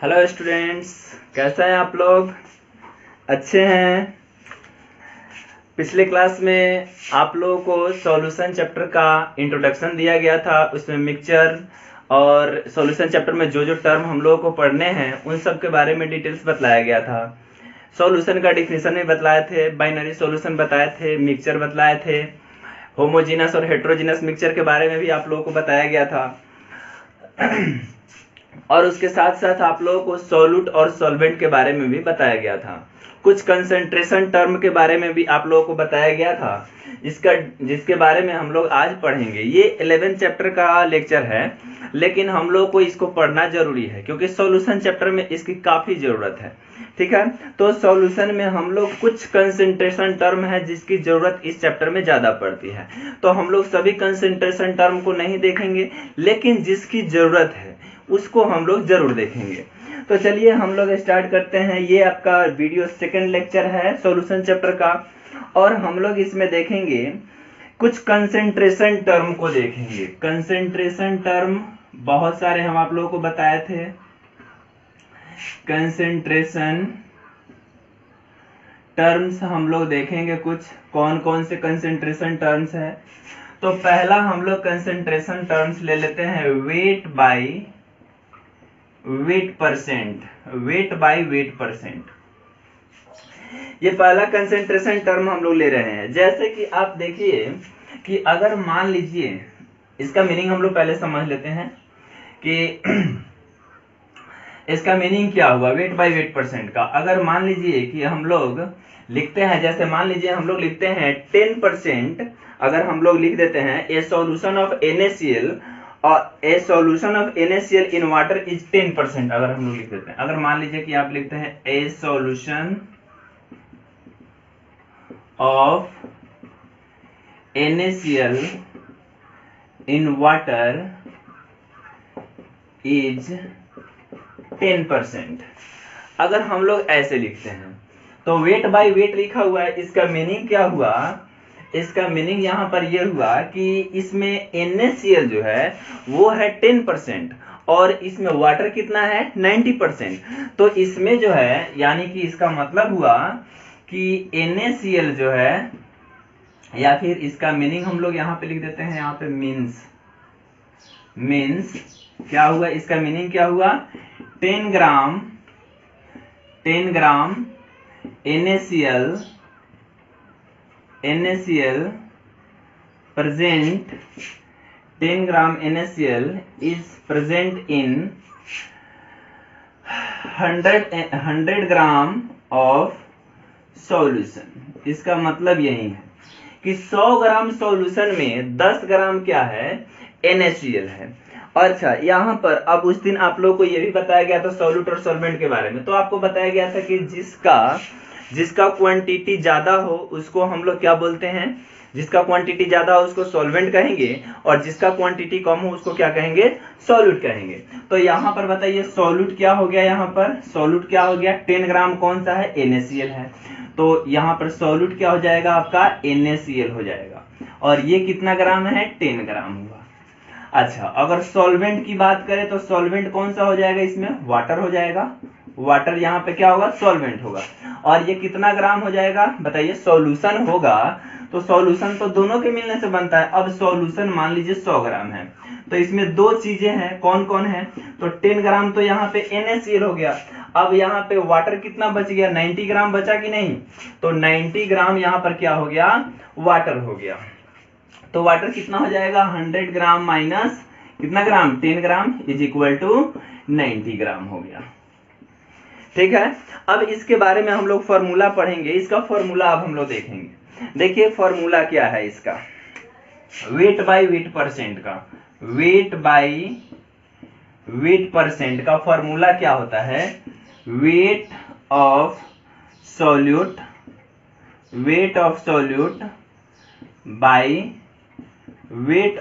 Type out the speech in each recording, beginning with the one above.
Hello students, कैसे हैं आप लोग? अच्छे हैं। पिछले क्लास में आप लोगों को सॉल्यूशन चैप्टर का इंट्रोडक्शन दिया गया था। उसमें मिक्सचर और सॉल्यूशन चैप्टर में जो जो टर्म हम लोगों को पढ़ने हैं उन सब के बारे में डिटेल्स बताया गया था। सॉल्यूशन का डिफिनीशन भी बताए थे, बाइनरी सॉल्यूशन बताए थे, मिक्सचर बताए थे, होमोजेनस और हेट्रोजेनस मिक्सचर के बारे में भी आप लोगों को बताया गया था। और उसके साथ साथ आप लोगों को सॉल्यूट और सॉल्वेंट के बारे में भी बताया गया था। कुछ कंसंट्रेशन टर्म के बारे में भी आप लोगों को बताया गया था, जिसके बारे में हम लोग आज पढ़ेंगे। ये 11 चैप्टर का लेक्चर है, लेकिन हम लोग को इसको पढ़ना जरूरी है क्योंकि सॉल्यूशन चैप्टर में इसकी काफी जरूरत है। ठीक है, तो सॉल्यूशन में हम लोग कुछ कंसंट्रेशन टर्म है जिसकी जरूरत इस चैप्टर में ज्यादा पड़ती है। तो हम लोग सभी कंसंट्रेशन टर्म को नहीं देखेंगे, लेकिन जिसकी जरूरत है उसको हम लोग जरूर देखेंगे। तो चलिए हम लोग स्टार्ट करते हैं। ये आपका वीडियो सेकंड लेक्चर है सॉल्यूशन चैप्टर का, और हम लोग इसमें देखेंगे कुछ कंसंट्रेशन टर्म को देखेंगे। कंसंट्रेशन टर्म बहुत सारे हम आप लोगों को बताए थे। कंसंट्रेशन टर्म्स हम लोग देखेंगे कुछ कौन कौन से कंसंट्रेशन टर्म्स है। तो पहला हम लोग कंसंट्रेशन टर्म्स ले लेते हैं wait by weight percent. Weight by weight percent, ये पहला कंसंट्रेशन टर्म हम लोग ले रहे हैं। जैसे कि आप देखिए कि अगर मान लीजिए, इसका मीनिंग हम लोग पहले समझ लेते हैं कि इसका मीनिंग क्या हुआ वेट बाय वेट परसेंट का। अगर मान लीजिए कि हम लोग लिखते हैं, जैसे मान लीजिए हम लोग लिखते हैं 10%, अगर हम लोग लिख देते हैं ए सॉल्यूशन ऑफ NaCl और ए solution of NaCl in water is 10%, अगर हम लोग लिख देते हैं। अगर मान लीजिए कि आप लिखते हैं ए solution of NaCl in water is 10%, अगर हम लोग ऐसे लिखते हैं तो वेट बाय वेट लिखा हुआ है। इसका मीनिंग क्या हुआ? इसका मीनिंग यहाँ पर यह हुआ कि इसमें NaCl जो है वो है 10% और इसमें वाटर कितना है 90%। तो इसमें जो है यानी कि इसका मतलब हुआ कि NaCl जो है, या फिर इसका मीनिंग हम लोग यहाँ पे लिख देते हैं, यहाँ पे मीन्स क्या हुआ? इसका मीनिंग क्या हुआ? 10 ग्राम NaCl present, 10 gram NaCl is present in 100 gram of solution. इसका मतलब यही है कि 100 ग्राम सॉल्यूशन में 10 ग्राम क्या है? NaCl है। अच्छा, यहाँ पर अब उस दिन आप लोगों को यह भी बताया गया था सॉल्यूट और सॉल्वेंट के बारे में। तो आपको बताया गया था कि जिसका क्वांटिटी ज्यादा हो उसको हम लोग क्या बोलते हैं? जिसका क्वांटिटी ज्यादा हो उसको सॉल्वेंट कहेंगे, और जिसका क्वांटिटी कम हो उसको क्या कहेंगे? सॉल्यूट कहेंगे। तो यहाँ पर बताइए सॉल्यूट क्या हो गया? यहाँ पर सॉल्यूट क्या हो गया? 10 ग्राम कौन सा है? NaCl है। तो यहाँ पर सॉल्यूट क्या हो जाएगा? आपका NaCl हो जाएगा। और ये कितना ग्राम है? 10 ग्राम हुआ। अच्छा, अगर सॉल्वेंट की बात करें तो सॉल्वेंट कौन सा हो जाएगा? इसमें वाटर हो जाएगा। वाटर यहाँ पे क्या होगा? सॉल्वेंट होगा। और ये कितना ग्राम हो जाएगा? बताइए। सॉल्यूशन होगा तो सॉल्यूशन तो दोनों के मिलने से बनता है। अब सॉल्यूशन मान लीजिए 100 ग्राम है, तो इसमें दो चीजें हैं, कौन कौन है? तो 10 ग्राम तो यहाँ पे NaCl हो गया। अब यहाँ पे वाटर कितना बच गया? 90 ग्राम बचा कि नहीं? तो 90 ग्राम यहाँ पर क्या हो गया? वाटर हो गया। तो वाटर कितना हो जाएगा? 100 ग्राम माइनस कितना ग्राम? 10 ग्राम इज इक्वल टू 90 ग्राम हो गया। ठीक है, अब इसके बारे में हम लोग फॉर्मूला पढ़ेंगे। इसका फॉर्मूला अब हम लोग देखेंगे। देखिए फॉर्मूला क्या है इसका, वेट बाय वेट परसेंट का। वेट बाय वेट परसेंट का फॉर्मूला क्या होता है? Wait of solute by weight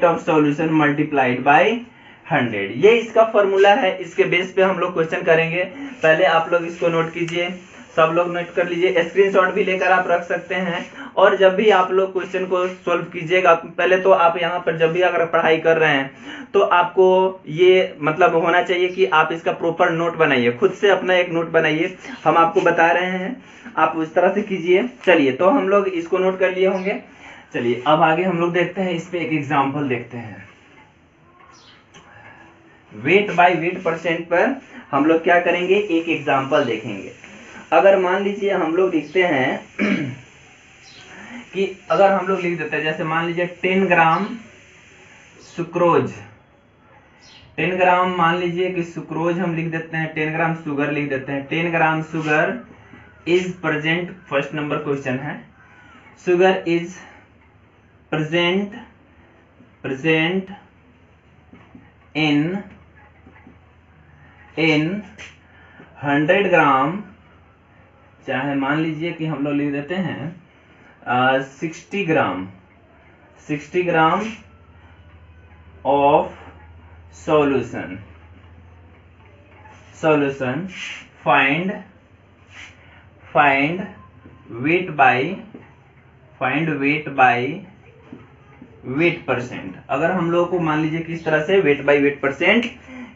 of solution multiplied by 100। ये इसका फॉर्मूला है। इसके बेस पे हम लोग क्वेश्चन करेंगे। पहले आप लोग इसको नोट कीजिए, सब लोग नोट कर लीजिए, स्क्रीनशॉट भी लेकर आप रख सकते हैं। और जब भी आप लोग क्वेश्चन को सॉल्व कीजिएगा, पहले तो आप यहाँ पर जब भी अगर पढ़ाई कर रहे हैं तो आपको ये मतलब होना चाहिए कि आप इसका प्रॉपर नोट बनाइए, खुद से अपना एक नोट बनाइए, हम आपको बता रहे हैं आप उस तरह से कीजिए। चलिए, तो हम लोग इसको नोट कर लिए होंगे। चलिए अब आगे हम लोग देखते हैं, इस पे एक एग्जाम्पल देखते हैं। वेट बाय वेट परसेंट पर हम लोग क्या करेंगे, एक एग्जाम्पल देखेंगे। अगर मान लीजिए हम लोग लिखते हैं कि अगर हम लोग लिख देते हैं, जैसे मान लीजिए 10 ग्राम सुक्रोज, 10 ग्राम मान लीजिए कि सुक्रोज हम लिख देते हैं, 10 ग्राम शुगर लिख देते हैं। 10 gram sugar is present, first number question है, शुगर इज प्रेजेंट in 100 ग्राम, चाहे मान लीजिए कि हम लोग लिख देते हैं 60 gram of solution, find wait by weight percent. अगर हम लोग को मान लीजिए किस तरह से वेट बाय वेट परसेंट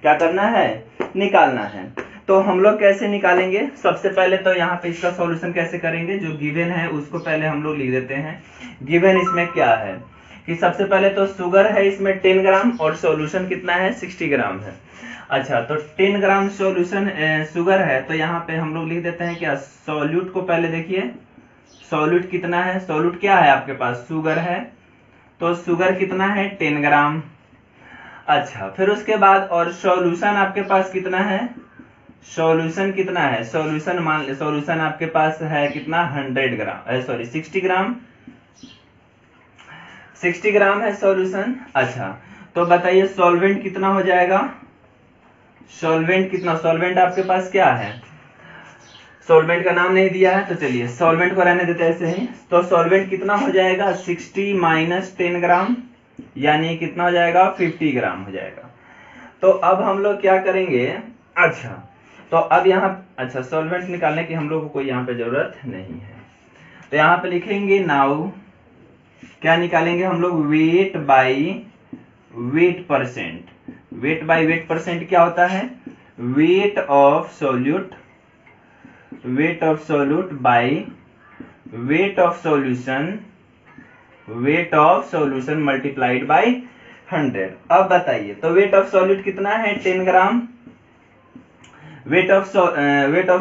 क्या करना है, निकालना है, तो हम लोग कैसे निकालेंगे। सबसे पहले तो यहाँ पे इसका सॉल्यूशन कैसे करेंगे, जो गिवन है उसको पहले हम लोग लिख देते हैं। गिवन इसमें क्या है कि सबसे पहले तो शुगर है इसमें 10 ग्राम और सॉल्यूशन कितना है, 60 ग्राम है। अच्छा, तो 10 ग्राम सॉल्यूशन शुगर है, तो यहाँ पे हम लोग लिख देते हैं क्या, सॉल्यूट को पहले देखिए, सॉल्यूट कितना है, सॉल्यूट क्या है आपके पास, शुगर है, तो शुगर कितना है 10 ग्राम। अच्छा, फिर उसके बाद और सॉल्यूशन आपके पास कितना है, सॉल्यूशन कितना है, सॉल्यूशन मान ले, सॉल्यूशन आपके पास है कितना 100 ग्राम, सॉरी 60 ग्राम, 60 ग्राम है सॉल्यूशन। अच्छा, तो बताइए सॉल्वेंट कितना हो जाएगा, सॉल्वेंट कितना, सॉल्वेंट आपके पास क्या है, सॉल्वेंट का नाम नहीं दिया है, तो चलिए सॉल्वेंट को रहने देते हैं ऐसे ही। तो सॉल्वेंट कितना हो जाएगा, 60 माइनस 10 ग्राम, यानी कितना हो जाएगा, 50 ग्राम हो जाएगा। तो अब हम लोग क्या करेंगे, अच्छा तो अब यहाँ, अच्छा सॉल्वेंट निकालने की हम लोग को कोई यहाँ पे जरूरत नहीं है, तो यहाँ पे लिखेंगे नाउ क्या निकालेंगे हम लोग, wait by weight percent. Weight by weight percent क्या होता है, wait of solute by weight of solution multiplied by 100। अब बताइए, तो वेट ऑफ सॉल्यूट कितना है 10 ग्राम, वेट ऑफ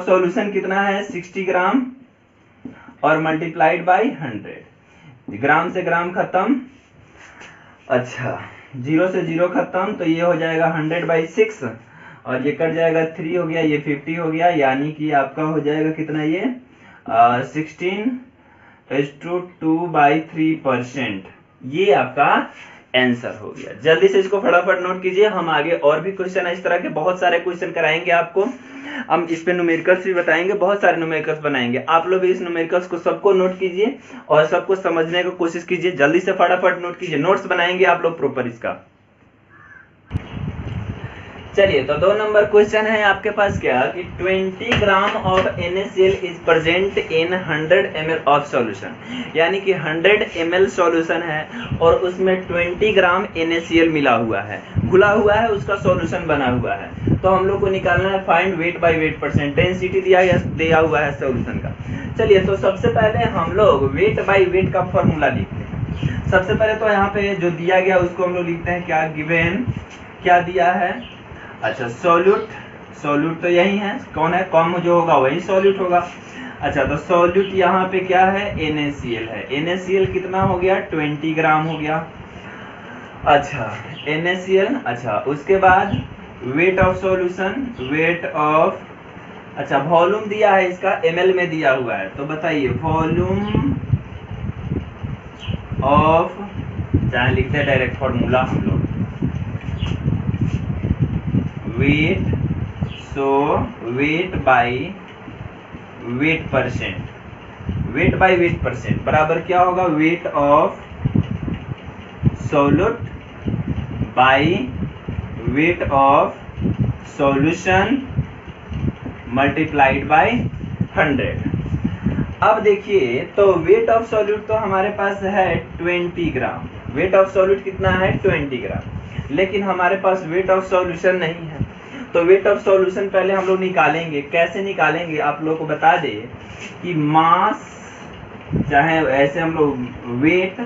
सॉल्यूशन कितना है 60 ग्राम, और मल्टीप्लाइड बाय 100। ग्राम से ग्राम खत्म, अच्छा 0 से 0 खत्म, तो ये हो जाएगा 100/6, और ये कट जाएगा 3 हो गया, ये 50 हो गया, यानी कि आपका हो जाएगा कितना, ये 16:2/3%। ये आपका आंसर हो गया। जल्दी से इसको फटाफट नोट कीजिए, हम आगे और भी क्वेश्चन इस तरह के बहुत सारे क्वेश्चन कराएंगे आपको, हम इस पे न्यूमेरिकल्स भी बताएंगे, बहुत सारे न्यूमेरिकल्स बनाएंगे। आप लोग भी इस न्यूमेरिकल्स को सबको नोट कीजिए और सबको समझने की कोशिश कीजिए, जल्दी से फटाफट नोट कीजिए, नोट्स बनाएंगे आप लोग प्रॉपर इसका। चलिए, तो 2 नंबर क्वेश्चन है आपके पास क्या कि 20 gram of NaCl is present in 100 ml of solution, यानी कि 100 ml सॉल्यूशन है और उसमें 20 ग्राम NaCl मिला हुआ है, घुला हुआ है, उसका सॉल्यूशन बना हुआ है। तो हम लोग को निकालना है find wait by weight percent, density दिया हुआ है सॉल्यूशन का। चलिए, तो सबसे पहले हम लोग वेट बाय वेट का फॉर्मूला लिखते हैं। सबसे पहले तो यहाँ पे जो दिया गया उसको हम लोग लिखते हैं क्या, गिवन क्या दिया है, अच्छा सॉल्यूट तो यही है, कौन है, कम जो होगा वही सॉल्यूट होगा। अच्छा, तो सॉल्यूट यहाँ पे क्या है, NaCl है, NaCl कितना हो गया 20 ग्राम हो गया। अच्छा NaCl, अच्छा उसके बाद wait of solution, weight of, अच्छा वॉल्यूम दिया है इसका ml में दिया हुआ है, तो बताइए वॉल्यूम ऑफ, चाहे लिखते हैं डायरेक्ट फॉर्मूला हम लोग, weight, so weight by weight percent, weight by weight percent बराबर क्या होगा, weight of solute by weight of solution multiplied by 100। अब देखिए, तो वेट ऑफ सॉल्यूट तो हमारे पास है 20 ग्राम। वेट ऑफ सॉल्यूट कितना है? 20 ग्राम। लेकिन हमारे पास वेट ऑफ सॉल्यूशन नहीं है। तो वेट ऑफ सॉल्यूशन पहले हम लोग निकालेंगे। कैसे निकालेंगे आप लोग को बता दे कि मास, चाहे ऐसे हम लोग वेट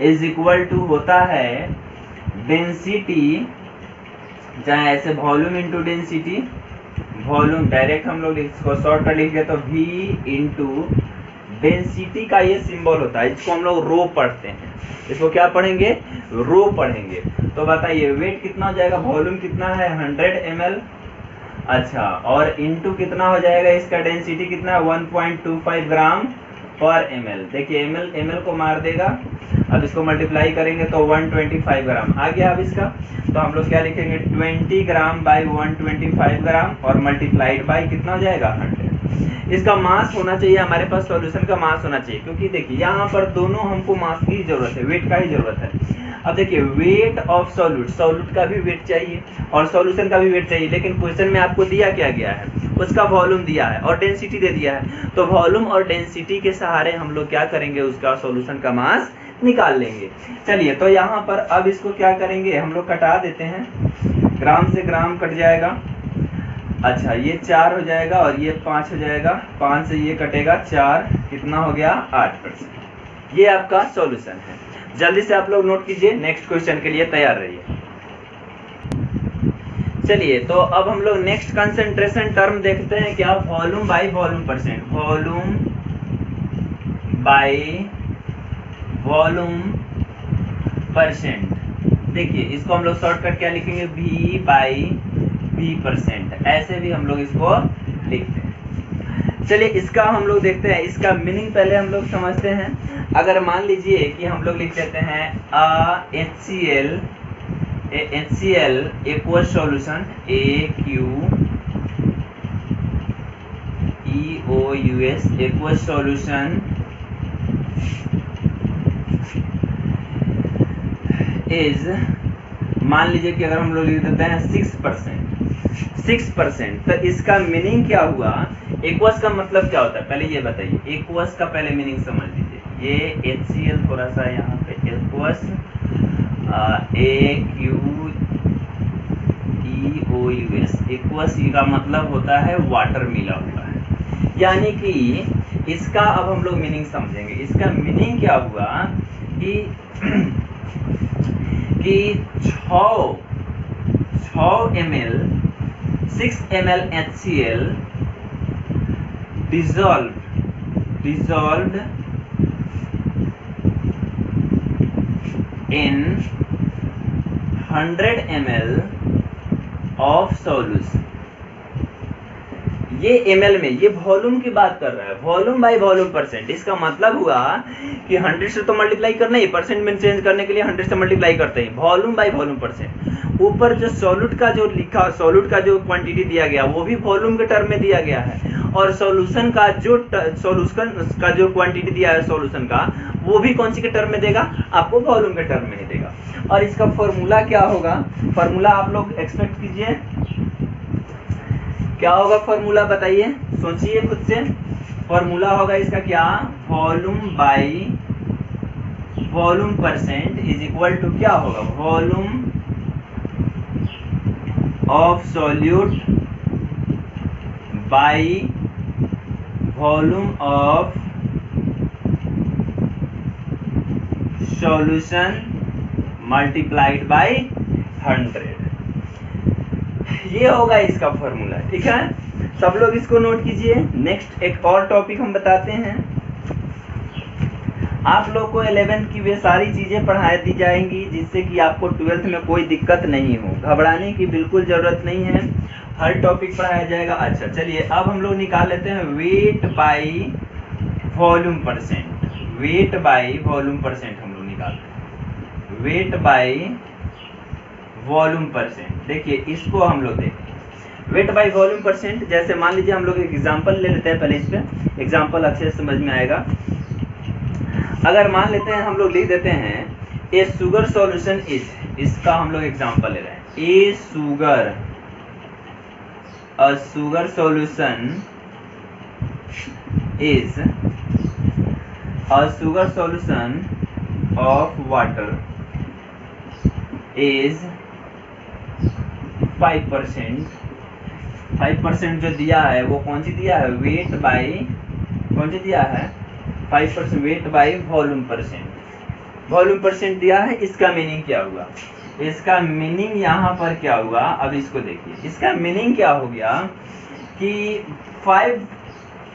इज इक्वल टू होता है डेंसिटी, चाहे ऐसे volume into density. Volume direct हम लोग इसको शॉर्टकट लिख तो V इंटू डेंसिटी का ये सिंबल होता है, इसको हम लोग रो पढ़ते हैं। इसको क्या पढ़ेंगे? रो पढ़ेंगे। तो बताइए वेट कितना हो जाएगा? वॉल्यूम कितना है? 100 ml। अच्छा, और इंटू कितना हो जाएगा इसका? डेंसिटी कितना है? 1.25 ग्राम पर ml। देखिए ml को मार देगा, अब इसको मल्टीप्लाई करेंगे तो 125 ग्राम आ गया। अब इसका तो हम लोग क्या लिखेंगे? 20 ग्राम बाई 125 ग्राम और मल्टीप्लाइड बाई कितना हो जाएगा? 100। इसका मास होना चाहिए हमारे पास, सॉल्यूशन का मास होना चाहिए, क्योंकि देखिए यहाँ पर दोनों हमको मास की जरूरत है, वेट का ही जरूरत है। अब देखिए वेट ऑफ सॉल्यूट, सॉल्यूट का भी वेट चाहिए और सॉल्यूशन का भी वेट चाहिए, लेकिन क्वेश्चन में आपको दिया क्या गया है? उसका वॉल्यूम दिया है और डेंसिटी दे दिया है। तो वॉल्यूम और डेंसिटी के सहारे हम लोग क्या करेंगे? उसका सॉल्यूशन का मास निकाल लेंगे। चलिए, तो यहाँ पर अब इसको क्या करेंगे? हम लोग कटा देते हैं, ग्राम से ग्राम कट जाएगा। अच्छा, ये 4 हो जाएगा और ये 5 हो जाएगा, 5 से ये कटेगा 4, कितना हो गया? 8%। ये आपका सॉल्यूशन है। जल्दी से आप लोग नोट कीजिए, नेक्स्ट क्वेश्चन के लिए तैयार रहिए। चलिए, तो अब हम लोग नेक्स्ट कंसंट्रेशन टर्म देखते हैं क्या? Volume by volume percent. Volume by volume percent. देखिए इसको हम लोग शॉर्टकट क्या लिखेंगे? V by V%। ऐसे भी हम लोग इसको लिखते हैं। चलिए, इसका हम लोग देखते हैं, इसका मीनिंग पहले हम लोग समझते हैं। अगर मान लीजिए कि हम लोग लिख देते हैं HCl aqueous solution AQEOUS aqueous solution is, मान लीजिए कि अगर हम लोग लिख देते हैं 6%, तो इसका मीनिंग क्या हुआ? एक्वस का मतलब क्या होता है पहले ये बताइए। एक्वस का पहले मीनिंग समझ लीजिए। ये HCl थोड़ा सा यहाँ पे एक्वस, AQEOUS एक्वस का मतलब होता है वाटर मिला हुआ है। यानी कि इसका अब हम लोग मीनिंग समझेंगे। इसका मीनिंग क्या हुआ कि 6 ml 6 ml HCl dissolved in 100 ml of solution। ये ml में, ये वॉल्यूम की बात कर रहा है, वॉल्यूम बाई वॉल्यूम परसेंट। इसका मतलब हुआ कि 100 से तो मल्टीप्लाई करना ही, परसेंट में चेंज करने के लिए 100 से मल्टीप्लाई करते हैं। Volume by volume percent. ऊपर जो सॉल्यूट का जो लिखा, सॉल्यूट का जो क्वांटिटी दिया गया वो भी वॉल्यूम के टर्म में दिया गया है, और सॉल्यूशन का जो क्वांटिटी दिया है सॉल्यूशन का, वो भी कौन सी के टर्म में देगा? आपको वॉल्यूम के टर्म में ही देगा। और इसका फॉर्मूला क्या होगा? फॉर्मूला आप लोग एक्सपेक्ट कीजिए, क्या होगा फॉर्मूला? बताइए, सोचिए खुद से। फॉर्मूला होगा इसका क्या? Volume by volume percent is equal to क्या होगा? Volume of solute by volume of solution multiplied by 100। ये होगा इसका फॉर्मूला। ठीक है, सब लोग इसको नोट कीजिए। नेक्स्ट एक और टॉपिक हम बताते हैं। आप लोग को 11th की वे सारी चीजें पढ़ाई दी जाएंगी जिससे कि आपको 12th में कोई दिक्कत नहीं हो। घबराने की बिल्कुल जरूरत नहीं है, हर टॉपिक पढ़ाया जाएगा। अच्छा, चलिए अब हम लोग निकाल लेते हैं wait by volume percent. Wait by volume percent हम लोग निकालते हैं, वेट बाई वॉल्यूम परसेंट। देखिए इसको हम लोग देखें, वेट बाई वॉल्यूम परसेंट। जैसे मान लीजिए हम लोग एक एग्जांपल ले लेते हैं, पहले इस पे एग्जांपल अच्छे से समझ में आएगा। अगर मान लेते हैं हम लोग लिख देते हैं ए शुगर सॉल्यूशन इज, इसका हम लोग एग्जांपल ले रहे हैं। A sugar, a sugar solution is a sugar solution of water is 5%। 5% जो दिया है वो कौन सी दिया है, वेट बाई कौन सी दिया है, 5% wait by volume percent. Volume percent दिया है। इसका मीनिंग क्या हुआ, इसका मीनिंग यहाँ पर क्या हुआ, अब इसको देखिए। इसका मीनिंग क्या हो गया कि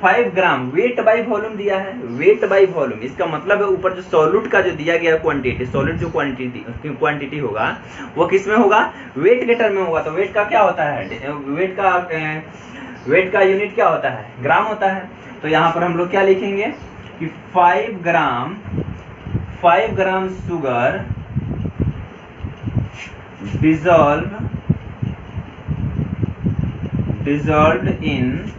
5 ग्राम वेट बाई वॉल्यूम दिया है, वेट बाई वॉल्यूम। इसका मतलब है ऊपर जो सॉल्यूट का जो दिया गया क्वांटिटी, सॉल्यूट जो क्वांटिटी होगा वो किस में होगा, वेट के टर्म में होगा। तो वेट का क्या होता है, वेट का यूनिट क्या होता है, ग्राम होता है। तो यहाँ पर हम लोग क्या लिखेंगे कि 5 gram sugar dissolved in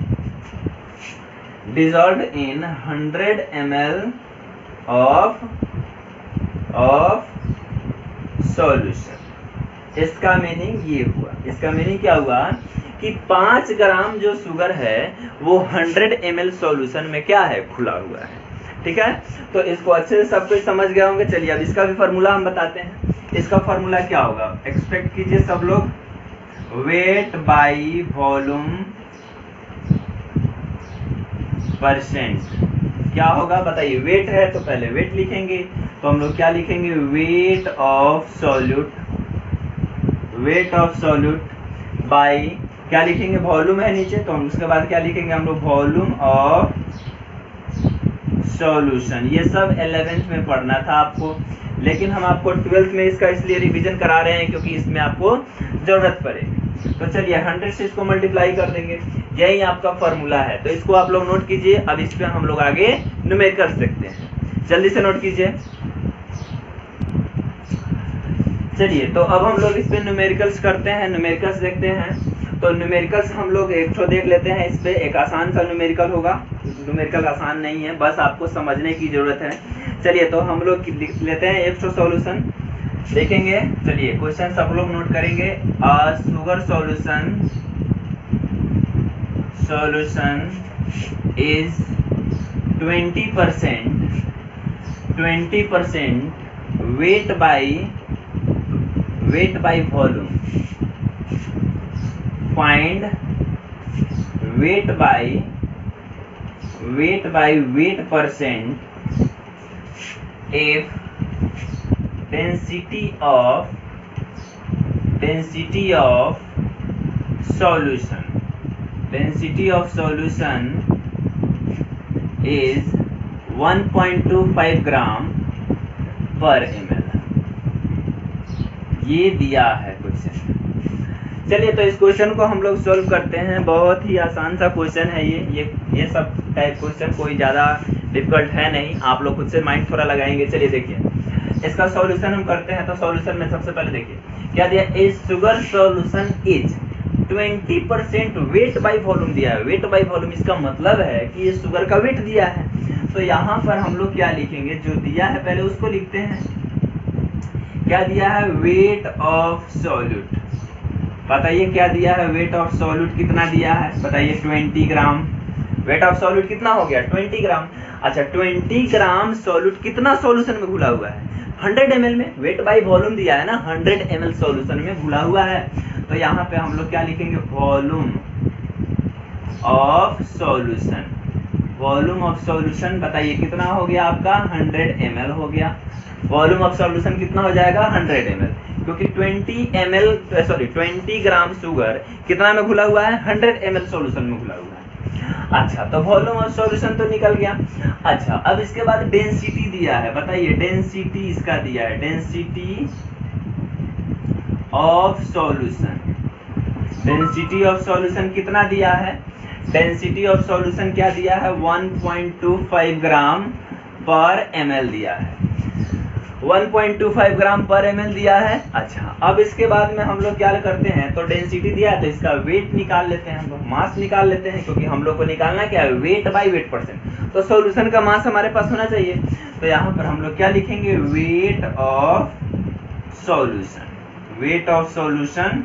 100 ml of solution। इसका मीनिंग ये हुआ, इसका मीनिंग क्या हुआ कि 5 ग्राम जो शुगर है वो 100 ml सॉल्यूशन में क्या है, खुला हुआ है। ठीक है, तो इसको अच्छे से सब कुछ समझ गए होंगे। चलिए अब इसका भी फार्मूला हम बताते हैं। इसका फार्मूला क्या होगा, एक्सपेक्ट कीजिए सब लोग, वेट बाई वॉल्यूम परसेंट। क्या होगा बताइए, वेट है तो पहले वेट लिखेंगे, तो हम लोग क्या लिखेंगे, वेट ऑफ सॉल्यूट बाई क्या लिखेंगे, वॉल्यूम है नीचे, तो हम उसके बाद क्या लिखेंगे हम लोग, वॉल्यूम ऑफ सॉल्यूशन। ये सब 11th में पढ़ना था आपको, लेकिन हम आपको 12th में इसका इसलिए रिवीजन करा रहे हैं क्योंकि इसमें आपको जरूरत पड़ेगी। तो चलिए 100 से इसको मल्टीप्लाई कर देंगे, यही आपका फॉर्मूला है। तो इसको आप लोग नोट कीजिए। अब इस पे हम लोग आगे न्यूमेरिकल कर सकते हैं, जल्दी से नोट कीजिए। चलिए तो अब हम लोग इस पे न्यूमेरिकल्स करते हैं, न्यूमेरिकल्स देखते हैं। तो न्यूमेरिकल्स हम लोग एक तो देख लेते हैं। इस पे एक आसान सा न्यूमेरिकल होगा, न्यूमेरिकल आसान नहीं है, बस आपको समझने की जरूरत है। चलिए तो हम लोग लिख लेते हैं एक तो सॉल्यूशन देखेंगे। चलिए क्वेश्चन सब लोग नोट करेंगे। Sugar solution is 20% weight by volume. Find wait by weight percent if density of solution is 1.25 ग्राम पर ml। ये दिया है क्वेश्चन। चलिए तो इस क्वेश्चन को हम लोग सॉल्व करते हैं। बहुत ही आसान सा क्वेश्चन है ये सब टाइप क्वेश्चन कोई ज़्यादा डिफिकल्ट है नहीं, आप लोग खुद से माइंड थोड़ा लगाएंगे। चलिए देखिए इसका सॉल्यूशन हम करते हैं। तो सॉल्यूशन में सबसे पहले देखिए क्या दिया, a sugar solution is 20% weight by volume दिया है। वेट बाई वॉल्यूम इसका मतलब है कि ये शुगर का वेट दिया है। तो यहाँ पर हम लोग क्या लिखेंगे, जो दिया है पहले उसको लिखते हैं। क्या दिया है, वेट ऑफ सॉल्यूट। बताइए क्या दिया है, वेट ऑफ सॉल्यूट कितना दिया है, बताइए 20 ग्राम। वेट ऑफ सॉल्यूट कितना हो गया, 20 ग्राम। अच्छा 20 ग्राम सॉल्यूट कितना सॉल्यूशन में घुला हुआ है, 100 ml में। वेट बाई वॉल्यूम दिया है ना, 100 ml सॉल्यूशन में घुला हुआ है। तो यहाँ पे हम लोग क्या लिखेंगे, volume of solution. Volume of solution बताइए कितना हो गया आपका, 100 ml हो गया। वॉल्यूम ऑफ सॉल्यूशन कितना हो जाएगा, 100 ml, क्योंकि 20 ग्राम शुगर कितना में घुला हुआ है, 100 ml सॉल्यूशन में घुला हुआ है। अच्छा तो वॉल्यूम ऑफ सॉल्यूशन तो निकल गया। अच्छा अब इसके बाद डेंसिटी दिया है, बताइए डेंसिटी इसका दिया है, density of solution. Density of solution कितना दिया है, डेंसिटी ऑफ सॉल्यूशन क्या दिया है, 1.25 ग्राम पर ml दिया है। 1.25 ग्राम पर ml दिया है। अच्छा अब इसके बाद में हम लोग क्या करते हैं, तो डेंसिटी दिया है तो इसका वेट निकाल लेते हैं, हम लोग मास निकाल लेते हैं, क्योंकि हम लोग को निकालना क्या है, वेट बाई वेट परसेंट। तो सॉल्यूशन का मास हमारे पास होना चाहिए। तो यहाँ पर हम लोग क्या लिखेंगे, weight of solution. Weight of solution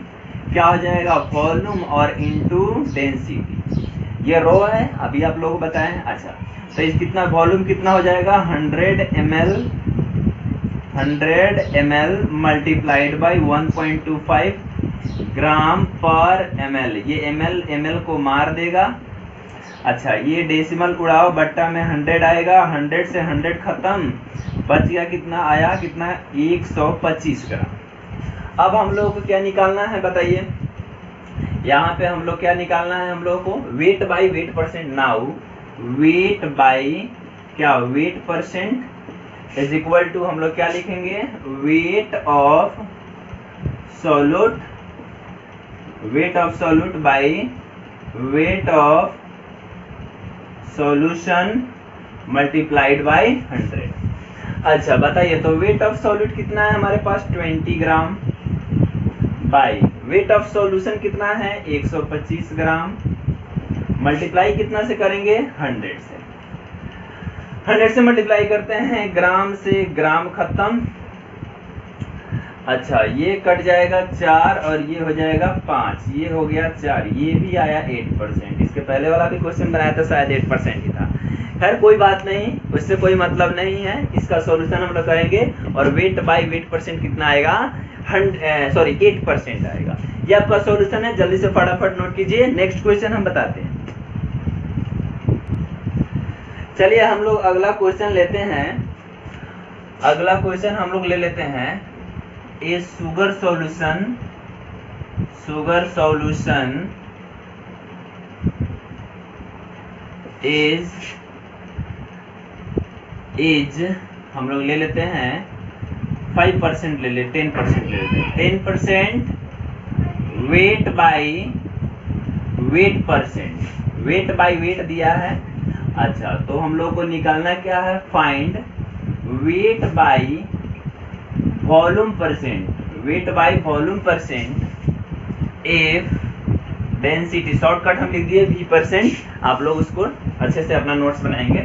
क्या हो जाएगा, वॉल्यूम और इनटू डेंसिटी। ये रो है, अभी आप लोग बताएं। अच्छा, तो इस कितना वॉल्यूम कितना हो जाएगा, 100 ml मल्टीप्लाइड बाई 1.25 ग्राम पर ml। ये ml को मार देगा। अच्छा, ये डेसिमल उड़ाओ, बट्टा में 100 आएगा, 100 से 100 खत्म, बच गया कितना आया, कितना 125 ग्राम। अब हम लोग को क्या निकालना है बताइए, यहाँ पे हम लोग क्या निकालना है, हम लोग को weight by weight percent. Now weight by क्या, weight percent is equal to, हम लोग क्या लिखेंगे, weight of solute, weight of solute by weight of solution multiplied by 100। अच्छा बताइए, तो वेट ऑफ सॉल्यूट कितना है हमारे पास, 20 ग्राम, बाई वेट ऑफ सॉल्यूशन कितना है, 125 ग्राम, मल्टीप्लाई कितना से करेंगे, 100 से। 100 से मल्टीप्लाई करते हैं, ग्राम से ग्राम खत्म। अच्छा, ये कट जाएगा 4 और ये हो जाएगा 5, ये हो गया 4, ये भी आया 8%। इसके पहले वाला भी क्वेश्चन बनाया था, शायद 8% ही था। खैर कोई बात नहीं, उससे कोई मतलब नहीं है। इसका सॉल्यूशन हम लोग करेंगे और वेट बाई वेट परसेंट कितना आएगा, 8% आएगा। ये आपका सॉल्यूशन है, जल्दी से फटाफट नोट कीजिए। नेक्स्ट क्वेश्चन हम बताते हैं। चलिए हम लोग अगला क्वेश्चन लेते हैं। अगला क्वेश्चन हम लोग ले लेते हैं, ए शुगर सॉल्यूशन इज हम लोग ले लेते हैं 5% ले ले, 10% ले लेते हैं, 10% wait by weight percent, wait by wait दिया है। अच्छा, तो हम लोग को निकालना क्या है, find wait by volume percent, wait by volume percent if density, shortcut हम लिख दिए V%, आप लोग उसको अच्छे से अपना नोट्स बनाएंगे।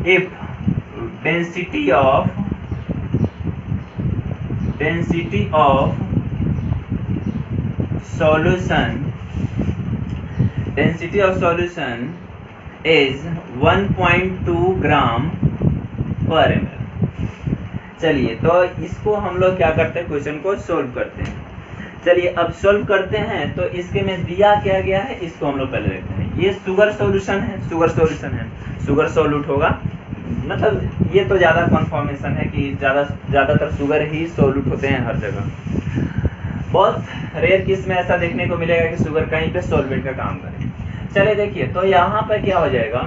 If density of solution is 1.2 ग्राम पर ml। चलिए, तो इसको हम लोग क्या करते हैं, क्वेश्चन को सोल्व करते हैं। चलिए अब सोल्व करते हैं। तो इसके में दिया क्या गया है, इसको हम लोग पहले देखते हैं। ये शुगर सॉल्यूशन है, शुगर सॉल्यूट होगा, मतलब ये तो ज्यादा कन्फर्मेशन है कि ज्यादातर शुगर ही सॉल्यूट होते हैं हर जगह। बहुत रेयर केस में ऐसा देखने को मिलेगा कि शुगर कहीं पे सॉल्वेंट का काम करे। चलिए देखिए, तो यहाँ पर क्या हो जाएगा,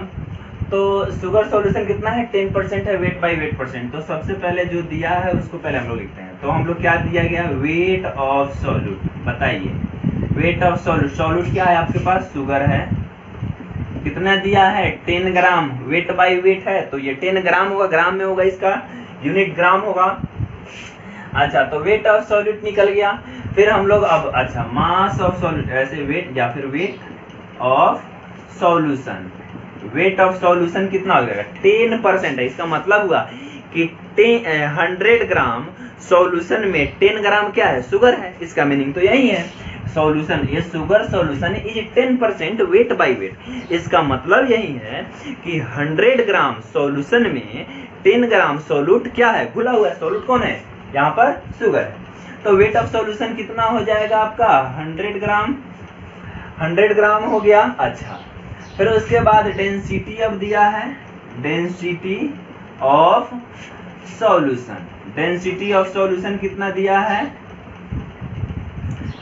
तो शुगर सॉल्यूशन कितना है, 10% है, वेट बाई वेट परसेंट। तो सबसे पहले जो दिया है उसको पहले हम लोग लिखते हैं। तो हम लोग क्या दिया गया, वेट ऑफ सॉल्यूट। बताइए, वेट ऑफ सॉल्यूट क्या है आपके पास, शुगर है, कितना दिया है, 10 ग्राम, वेट बाई वेट है तो ये 10 ग्राम होगा, ग्राम में होगा, इसका यूनिट ग्राम होगा। अच्छा, तो वेट ऑफ सॉल्यूट निकल गया। फिर हम लोग अब अच्छा, मास ऑफ सॉल्यूट, ऐसे वेट या फिर wait of solution, weight of solution कितना हो जाएगा, 10% है। इसका मतलब हुआ कि 100 ग्राम सॉल्यूशन में 10 ग्राम क्या है, शुगर है। इसका मीनिंग तो यही है, सॉल्यूशन, ये sugar solution is 10% wait by wait. इसका मतलब यही है कि 100 ग्राम सॉल्यूशन में 10 ग्राम सॉल्यूट क्या है, घुला हुआ है। सॉल्यूट कौन है, यहाँ पर शुगर है। तो वेट ऑफ सॉल्यूशन कितना हो जाएगा आपका, 100 ग्राम, 100 ग्राम हो गया। अच्छा, फिर उसके बाद डेंसिटी अब दिया है, density of solution, density of solution कितना दिया है,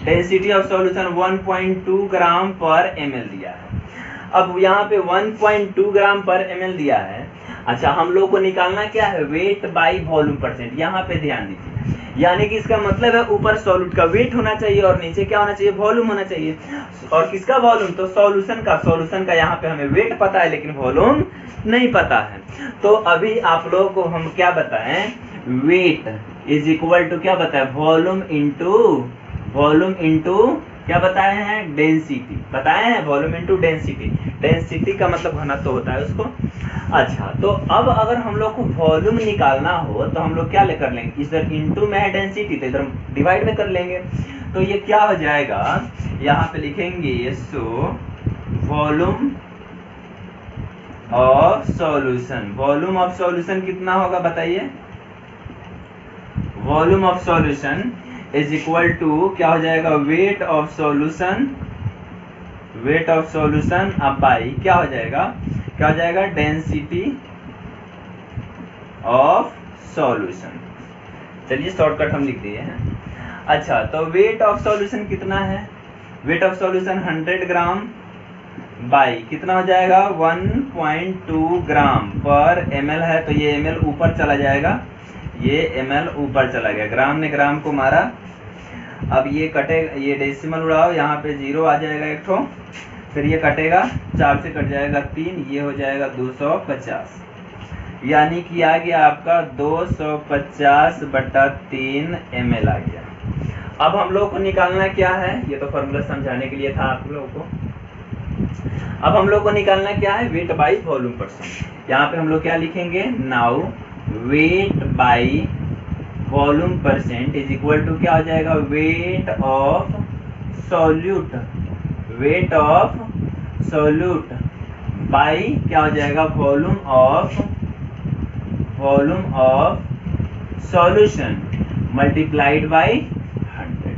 डेंसिटी ऑफ सॉल्यूशन 1.2 ग्राम पर ml दिया है। अब यहाँ पे 1.2 ग्राम पर ml दिया है। अच्छा, हम लोग को निकालना क्या है, वेट बाई वॉल्यूम परसेंट। यहाँ पे ध्यान दीजिए, यानी कि इसका मतलब है ऊपर सॉल्यूट का वेट होना चाहिए और नीचे क्या होना चाहिए, वॉल्यूम होना चाहिए। और किसका वॉल्यूम, तो सॉल्यूशन का यहाँ पे हमें वेट पता है लेकिन वॉल्यूम नहीं पता है। तो अभी आप लोगों को हम क्या बताएं, वेट इज इक्वल टू क्या बताए, वॉल्यूम इंटू क्या बताए हैं, डेंसिटी बताए हैं, वॉल्यूम इंटू डेंसिटी। डेंसिटी का मतलब घनत्व होता है उसको। अच्छा, तो अब अगर हम लोग को वॉल्यूम निकालना हो तो हम लोग क्या कर लेंगे, इधर इंटू में है डेंसिटी तो इधर डिवाइड में कर लेंगे। तो ये क्या हो जाएगा, यहाँ पे लिखेंगे, so volume of solution. Volume of solution कितना होगा बताइए? Volume of solution is equal to क्या हो जाएगा? Weight of solution, weight of solution अब बाई क्या हो जाएगा? क्या हो जाएगा? Density of solution. चलिए शॉर्टकट हम लिख दिए हैं। अच्छा, तो वेट ऑफ सॉल्यूशन कितना है? Wait of solution 100 gram by कितना हो जाएगा? 1.2 ग्राम पर ml है, तो ये ml ऊपर चला जाएगा, ये ml ऊपर चला गया, ग्राम ने ग्राम को मारा। अब ये कटेगा, ये डेसिमल उड़ाओ, यहाँ पे 0 आ जाएगा एक ठो, फिर ये कटेगा, 4 से कट जाएगा 3, ये हो जाएगा 250, यानी कि आ गया आपका 250/3 ml आ गया। अब हम लोग को निकालना क्या है? ये तो फॉर्मूला समझाने के लिए था आप लोगों को। अब हम लोग को निकालना क्या है? Weight by volume percent. यहाँ पे हम लोग क्या लिखेंगे? Now weight by volume percent is equal to क्या हो जाएगा? Weight of solute, weight of solute by क्या हो जाएगा? Volume of solution multiplied by 100।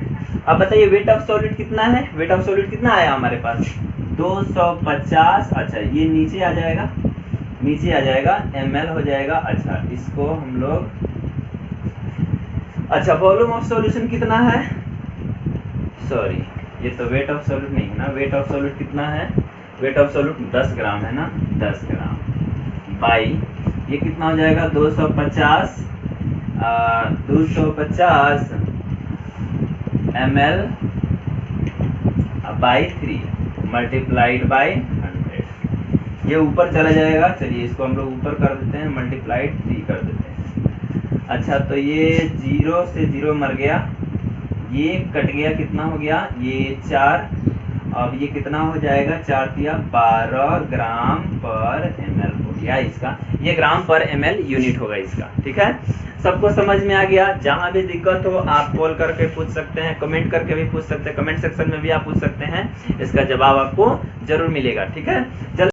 अब बताइए वेट ऑफ सॉल्यूट कितना है? वेट ऑफ सॉल्यूट कितना आया हमारे पास? 250। अच्छा, ये नीचे आ जाएगा, नीचे आ जाएगा, ml हो जाएगा। अच्छा, इसको हम लोग, अच्छा वॉल्यूम ऑफ सॉल्यूशन कितना है? सॉरी, ये तो वेट ऑफ सॉल्यूट नहीं है ना। वेट ऑफ सॉल्यूट कितना है? वेट ऑफ सॉल्यूट 10 ग्राम है ना, 10 ग्राम बाई ये कितना हो जाएगा? 250 ml बाई 3 मल्टीप्लाइड बाई 100, ये ऊपर चला जाएगा। चलिए इसको हम लोग ऊपर कर देते हैं, मल्टीप्लाइड 3 कर देते हैं। अच्छा, तो ये 0 से 0 मर गया, ये कट गया, कितना हो गया? ये 4। अब ये कितना हो जाएगा? 4 दिया 12 ग्राम पर ml हो गया इसका, ये ग्राम पर ml यूनिट होगा इसका। ठीक है, सबको समझ में आ गया? जहां भी दिक्कत हो आप कॉल करके पूछ सकते हैं, कमेंट करके भी पूछ सकते हैं, कमेंट सेक्शन में भी आप पूछ सकते हैं, इसका जवाब आपको जरूर मिलेगा। ठीक है, चल